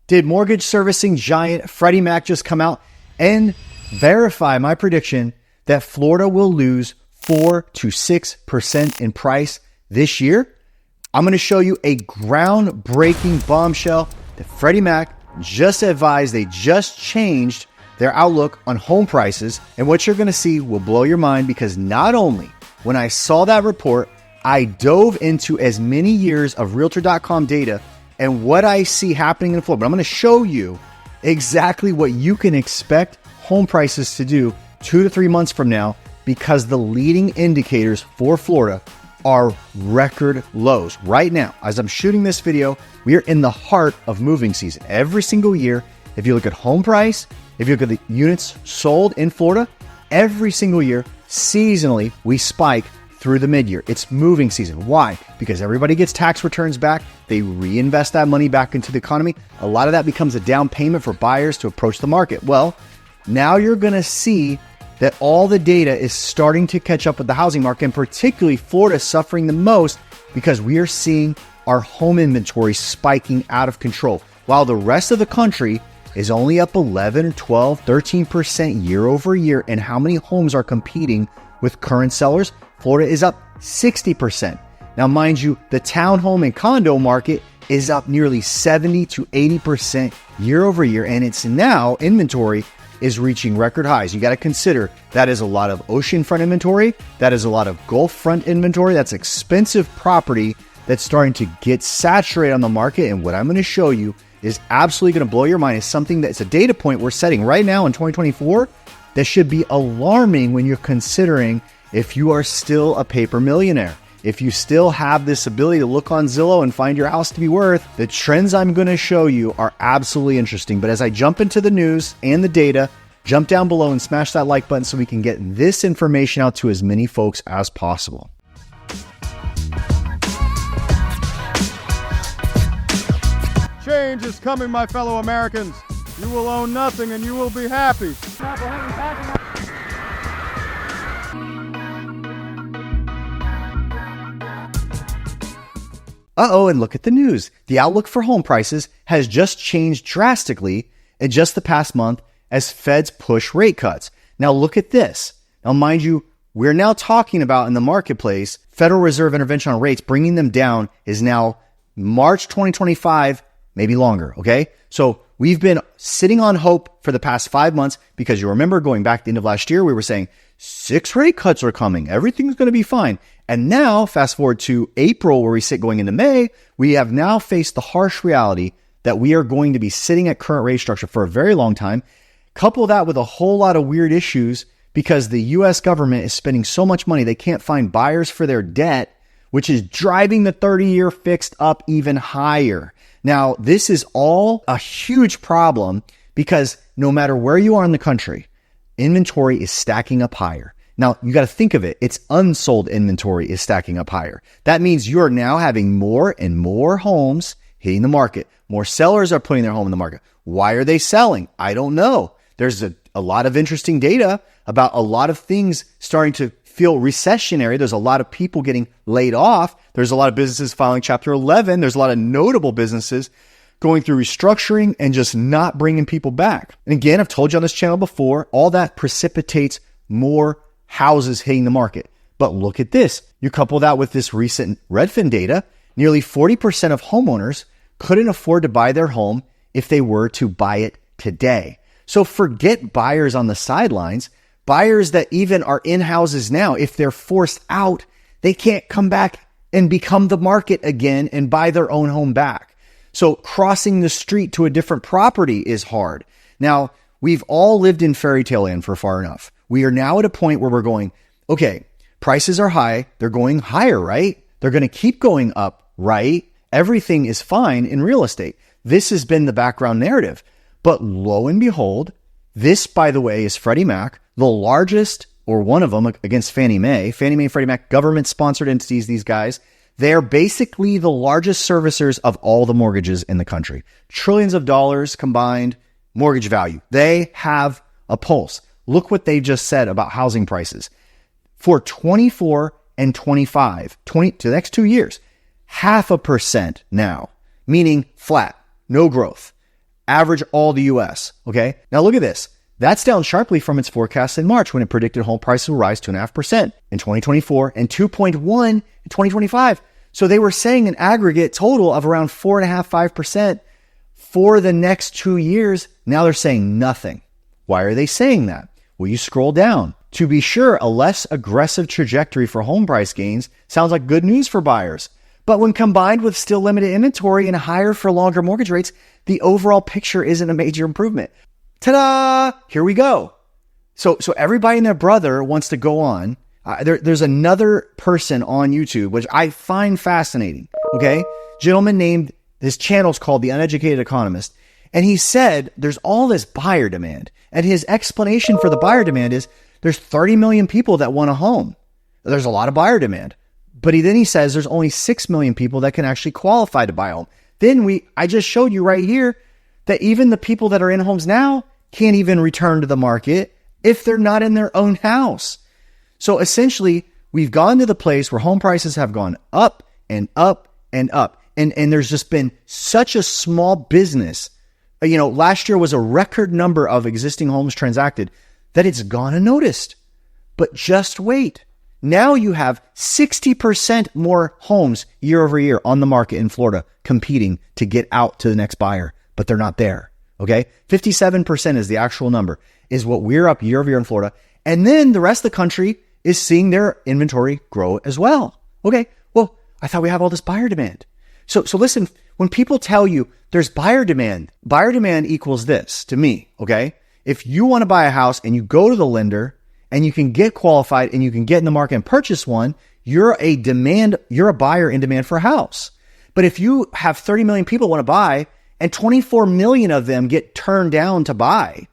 Did mortgage servicing giant Freddie Mac just come out and verify my prediction that Florida will lose 4 to 6% in price this year? I'm going to show you a groundbreaking bombshell that Freddie Mac just advised. They just changed their outlook on home prices, and what you're going to see will blow your mind, because not only when I saw that report, I dove into as many years of Realtor.com data and what I see happening in Florida. But I'm going to show you exactly what you can expect home prices to do 2 to 3 months from now, because the leading indicators for Florida are record lows. Right now, as I'm shooting this video, we are in the heart of moving season. Every single year, if you look at home price, if you look at the units sold in Florida, every single year, seasonally, we spike through the mid-year. It's moving season. Why? Because everybody gets tax returns back. They reinvest that money back into the economy. A lot of that becomes a down payment for buyers to approach the market. Well, now you're going to see that all the data is starting to catch up with the housing market, and particularly Florida suffering the most because we are seeing our home inventory spiking out of control. While the rest of the country is only up 11, 12, 13% year over year in how many homes are competing with current sellers, Florida is up 60%. Now, mind you, the townhome and condo market is up nearly 70 to 80% year over year, and it's now inventory is reaching record highs. You got to consider that is a lot of oceanfront inventory. That is a lot of Gulf front inventory. That's expensive property that's starting to get saturated on the market. And what I'm going to show you is absolutely going to blow your mind. It's something that's a data point we're setting right now in 2024 that should be alarming when you're considering if you are still a paper millionaire. If you still have this ability to look on Zillow and find your house to be worth, the trends I'm going to show you are absolutely interesting. But as I jump into the news and the data, jump down below and smash that like button so we can get this information out to as many folks as possible. Change is coming, my fellow Americans. You will own nothing and you will be happy. And look at the news. The outlook for home prices has just changed drastically in just the past month as Feds push rate cuts. Now look at this. Now mind you, we're now talking about in the marketplace, Federal Reserve intervention on rates, bringing them down is now March 2025, maybe longer, okay? So we've been sitting on hope for the past 5 months, because you remember going back to the end of last year, we were saying 6 rate cuts are coming. Everything's going to be fine. And now, fast forward to April, where we sit going into May, we have now faced the harsh reality that we are going to be sitting at current rate structure for a very long time. Couple that with a whole lot of weird issues because the U.S. government is spending so much money, they can't find buyers for their debt, which is driving the 30-year fixed up even higher. Now, this is all a huge problem because no matter where you are in the country, inventory is stacking up higher. Now, you got to think of it. It's unsold inventory is stacking up higher. That means you're now having more and more homes hitting the market. More sellers are putting their home in the market. Why are they selling? I don't know. There's a lot of interesting data about a lot of things starting to feel recessionary. There's a lot of people getting laid off. There's a lot of businesses filing Chapter 11. There's a lot of notable businesses going through restructuring and just not bringing people back. And again, I've told you on this channel before, all that precipitates more houses hitting the market. But look at this. You couple that with this recent Redfin data, nearly 40% of homeowners couldn't afford to buy their home if they were to buy it today. So forget buyers on the sidelines, buyers that even are in houses now, if they're forced out, they can't come back and become the market again and buy their own home back. So crossing the street to a different property is hard. Now, we've all lived in fairy tale land for far enough. We are now at a point where we're going, okay, prices are high. They're going higher, right? They're going to keep going up, right? Everything is fine in real estate. This has been the background narrative. But lo and behold, this, by the way, is Freddie Mac, the largest, or one of them against Fannie Mae. Fannie Mae and Freddie Mac, government-sponsored entities, these guys. They're basically the largest servicers of all the mortgages in the country. Trillions of dollars combined mortgage value. They have a pulse. Look what they just said about housing prices. For 24 and 25, to the next 2 years, 0.5% now, meaning flat, no growth. Average all the US. Okay. Now look at this. That's down sharply from its forecast in March when it predicted home prices will rise 2.5% in 2024 and 2.1% in 2025. So they were saying an aggregate total of around 4.5%, 5% for the next 2 years. Now they're saying nothing. Why are they saying that? Well, you scroll down. To be sure, a less aggressive trajectory for home price gains sounds like good news for buyers. But when combined with still limited inventory and higher for longer mortgage rates, the overall picture isn't a major improvement. Ta-da! Here we go. So everybody and their brother wants to go on. There's another person on YouTube, which I find fascinating. Okay. Gentleman named, his channel's called The Uneducated Economist. And he said there's all this buyer demand. And his explanation for the buyer demand is there's 30 million people that want a home. There's a lot of buyer demand. But then he says there's only 6 million people that can actually qualify to buy a home. Then I just showed you right here that even the people that are in homes now can't even return to the market if they're not in their own house. So essentially, we've gone to the place where home prices have gone up and up and up. And there's just been such a small business. Last year was a record number of existing homes transacted that it's gone unnoticed. But just wait. Now you have 60% more homes year over year on the market in Florida competing to get out to the next buyer, but they're not there. Okay. 57% is the actual number, is what we're up year over year in Florida. And then the rest of the country is seeing their inventory grow as well. Okay. Well, I thought we have all this buyer demand. So listen, when people tell you there's buyer demand equals this to me. Okay. If you want to buy a house and you go to the lender and you can get qualified and you can get in the market and purchase one, you're a buyer in demand for a house. But if you have 30 million people want to buy and 24 million of them get turned down to buy,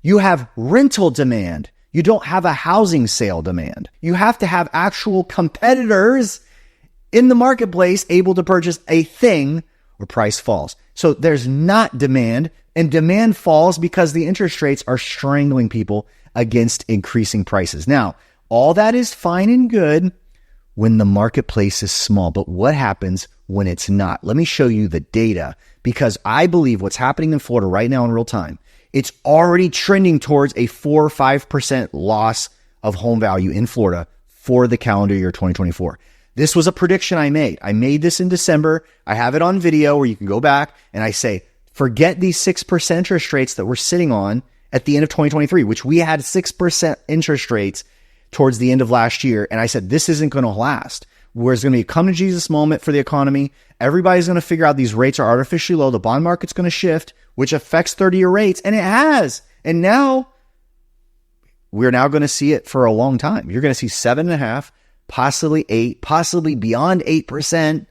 you have rental demand. You don't have a housing sale demand. You have to have actual competitors in the marketplace able to purchase a thing or price falls. So there's not demand, and demand falls because the interest rates are strangling people against increasing prices. Now, all that is fine and good when the marketplace is small, but what happens when it's not? Let me show you the data, because I believe what's happening in Florida right now in real time, it's already trending towards a 4 or 5% loss of home value in Florida for the calendar year 2024. This was a prediction I made. I made this in December. I have it on video where you can go back and I say, forget these 6% interest rates that we're sitting on at the end of 2023, which we had 6% interest rates towards the end of last year. And I said, this isn't going to last. There's going to be a come to Jesus moment for the economy. Everybody's going to figure out these rates are artificially low. The bond market's going to shift, which affects 30-year rates. And it has. And now we're now going to see it for a long time. You're going to see 7.5%, possibly 8%, possibly beyond 8%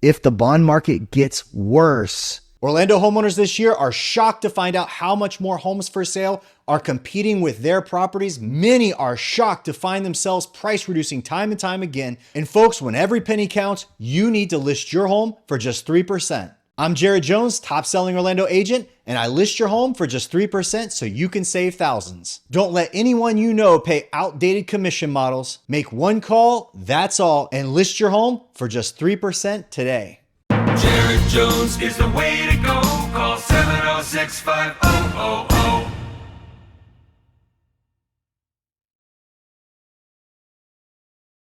if the bond market gets worse. Orlando homeowners this year are shocked to find out how much more homes for sale are competing with their properties. Many are shocked to find themselves price reducing time and time again. And folks, when every penny counts, you need to list your home for just 3%. I'm Jared Jones, top selling Orlando agent, and I list your home for just 3% so you can save thousands. Don't let anyone you know pay outdated commission models. Make one call, that's all, and list your home for just 3% today. Jared Jones is the way to go. Call 706-5000.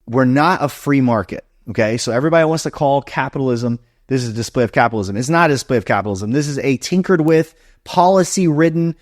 We're not a free market, okay? So everybody wants to call capitalism, this is a display of capitalism. It's not a display of capitalism. This is a tinkered with, policy-ridden,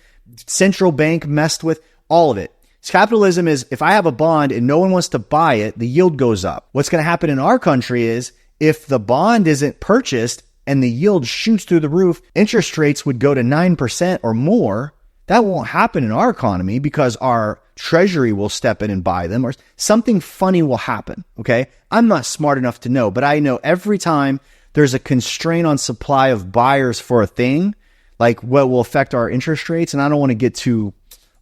central bank messed with, all of it. Capitalism is, if I have a bond and no one wants to buy it, the yield goes up. What's going to happen in our country is, if the bond isn't purchased and the yield shoots through the roof, interest rates would go to 9% or more. That won't happen in our economy because our treasury will step in and buy them, or something funny will happen. Okay. I'm not smart enough to know, but I know every time there's a constraint on supply of buyers for a thing, like what will affect our interest rates. And I don't want to get too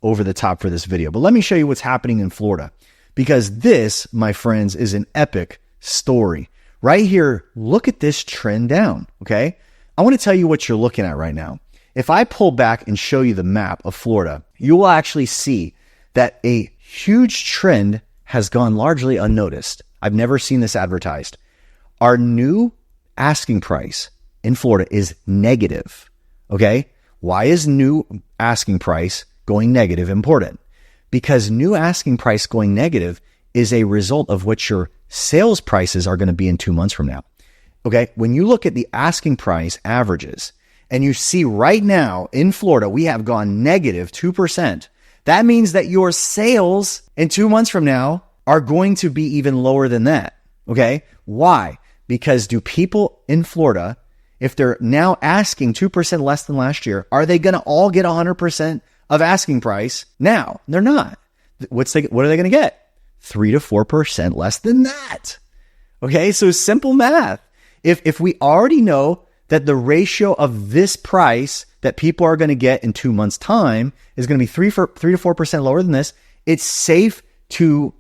over the top for this video, but let me show you what's happening in Florida, because this, my friends, is an epic story. Right here, look at this trend down, okay? I want to tell you what you're looking at right now. If I pull back and show you the map of Florida, you will actually see that a huge trend has gone largely unnoticed. I've never seen this advertised. Our new asking price in Florida is negative, okay? Why is new asking price going negative important? Because new asking price going negative is a result of what your sales prices are going to be in 2 months from now. Okay. When you look at the asking price averages and you see right now in Florida, we have gone negative 2%. That means that your sales in 2 months from now are going to be even lower than that. Okay. Why? Because do people in Florida, if they're now asking 2% less than last year, are they going to all get 100% of asking price now? They're not. What are they going to get? 3 to 4% less than that. Okay. So simple math. If we already know that the ratio of this price that people are going to get in 2 months' time is going to be 3 to 4% lower than this, it's safe to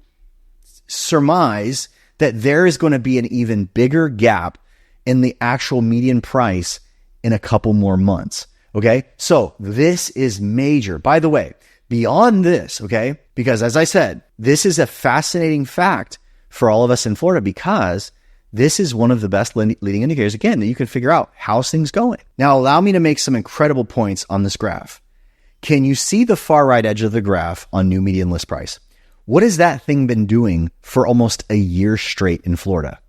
surmise that there is going to be an even bigger gap in the actual median price in a couple more months. Okay. So this is major. By the way, beyond this, okay, because as I said, this is a fascinating fact for all of us in Florida because this is one of the best leading indicators, again, that you can figure out how's things going. Now, allow me to make some incredible points on this graph. Can you see the far right edge of the graph on new median list price? What has that thing been doing for almost a year straight in Florida?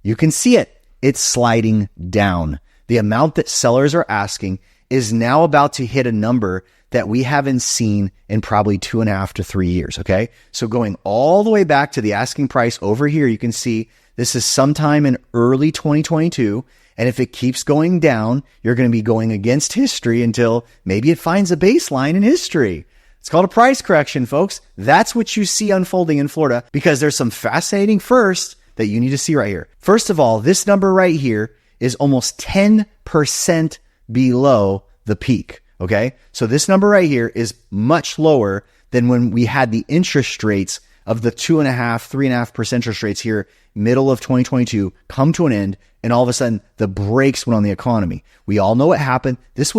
You can see it. It's sliding down. The amount that sellers are asking is now about to hit a number that we haven't seen in probably 2.5 to 3 years. Okay. So going all the way back to the asking price over here, you can see this is sometime in early 2022. And if it keeps going down, you're going to be going against history until maybe it finds a baseline in history. It's called a price correction, folks. That's what you see unfolding in Florida because there's some fascinating first that you need to see right here. First of all, this number right here is almost 10% below the peak. Okay. So this number right here is much lower than when we had the interest rates of the 2.5%, 3.5% interest rates here, middle of 2022 come to an end. And all of a sudden the brakes went on the economy. We all know what happened. This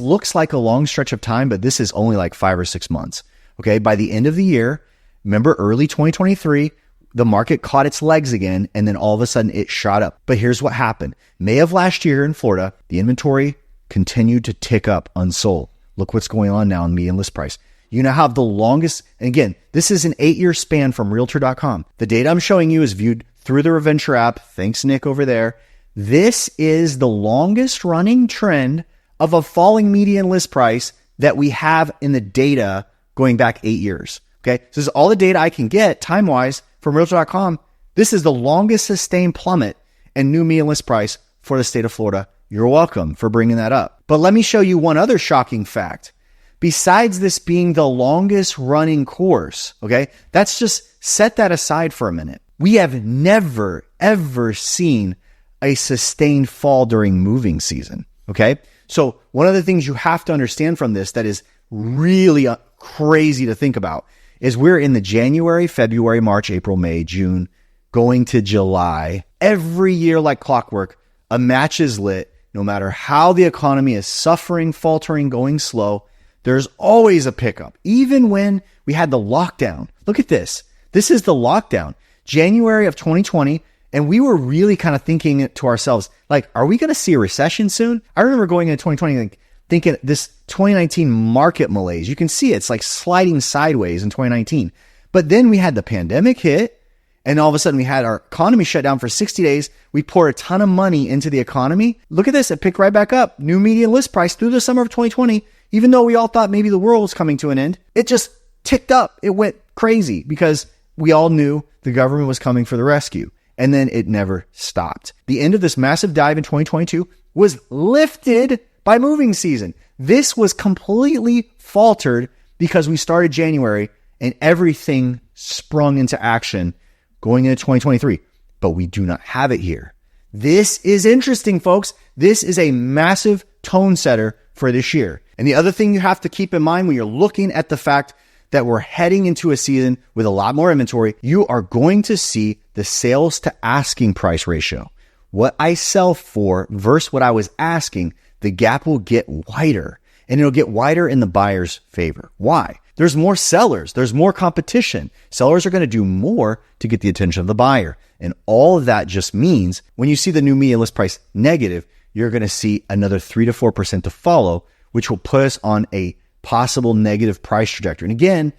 looks like a long stretch of time, but this is only like 5 or 6 months. Okay. By the end of the year, remember early 2023, the market caught its legs again. And then all of a sudden it shot up. But here's what happened. May of last year in Florida, the inventory continued to tick up unsold. Look what's going on now in median list price. You now have the longest, and again, this is an 8-year span from Realtor.com. The data I'm showing you is viewed through the Reventure app. Thanks, Nick, over there. This is the longest running trend of a falling median list price that we have in the data going back 8 years. Okay. So this is all the data I can get time-wise from Realtor.com. This is the longest sustained plummet in new median list price for the state of Florida. You're welcome for bringing that up. But let me show you one other shocking fact. Besides this being the longest running course, okay, that's just set that aside for a minute. We have never, ever seen a sustained fall during moving season, okay? So one of the things you have to understand from this that is really crazy to think about is we're in the January, February, March, April, May, June, going to July. Every year like clockwork, a match is lit. No matter how the economy is suffering, faltering, going slow, there's always a pickup. Even when we had the lockdown. Look at this. This is the lockdown. January of 2020. And we were really kind of thinking to ourselves, like, are we going to see a recession soon? I remember going into 2020 thinking this 2019 market malaise. You can see it's like sliding sideways in 2019. But then we had the pandemic hit. And all of a sudden we had our economy shut down for 60 days. We poured a ton of money into the economy. Look at this. It picked right back up. New median list price through the summer of 2020. Even though we all thought maybe the world was coming to an end, it just ticked up. It went crazy because we all knew the government was coming for the rescue. And then it never stopped. The end of this massive dive in 2022 was lifted by moving season. This was completely faltered because we started January and everything sprung into action going into 2023, but we do not have it here. This is interesting, folks. This is a massive tone setter for this year. And the other thing you have to keep in mind when you're looking at the fact that we're heading into a season with a lot more inventory, you are going to see the sales to asking price ratio. What I sell for versus what I was asking, the gap will get wider, and it'll get wider in the buyer's favor. Why? There's more sellers. There's more competition. Sellers are going to do more to get the attention of the buyer. And all of that just means when you see the new median list price negative, you're going to see another 3 to 4% to follow, which will put us on a possible negative price trajectory. And again,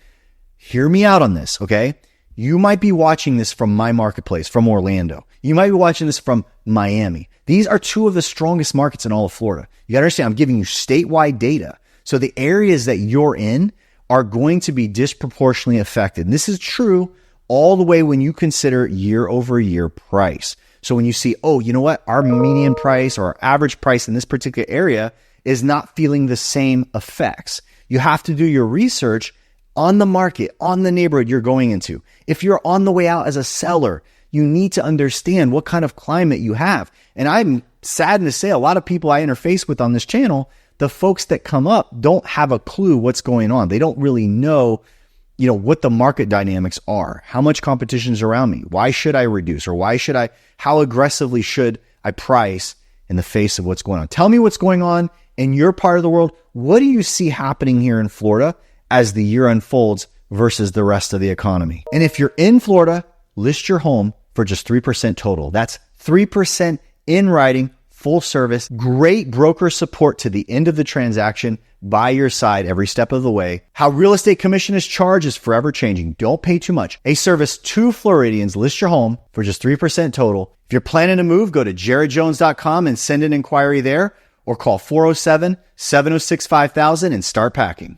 hear me out on this, okay? You might be watching this from my marketplace, from Orlando. You might be watching this from Miami. These are two of the strongest markets in all of Florida. You gotta understand, I'm giving you statewide data. So the areas that you're in are going to be disproportionately affected. And this is true all the way when you consider year over year price. So when you see, oh, you know what? Our median price or our average price in this particular area is not feeling the same effects. You have to do your research on the market, on the neighborhood you're going into. If you're on the way out as a seller, you need to understand what kind of climate you have. And I'm saddened to say a lot of people I interface with on this channel, the folks that come up don't have a clue what's going on. They don't really know, what the market dynamics are. How much competition is around me? Why should I reduce? Or how aggressively should I price in the face of what's going on? Tell me what's going on in your part of the world. What do you see happening here in Florida as the year unfolds versus the rest of the economy? And if you're in Florida, list your home for just 3% total. That's 3% in writing, full service, great broker support to the end of the transaction, by your side every step of the way. How real estate commission is charged is forever changing. Don't pay too much. A service to Floridians. List your home for just 3% total. If you're planning to move, go to jaredjones.com and send an inquiry there, or call 407-706-5000 and start packing.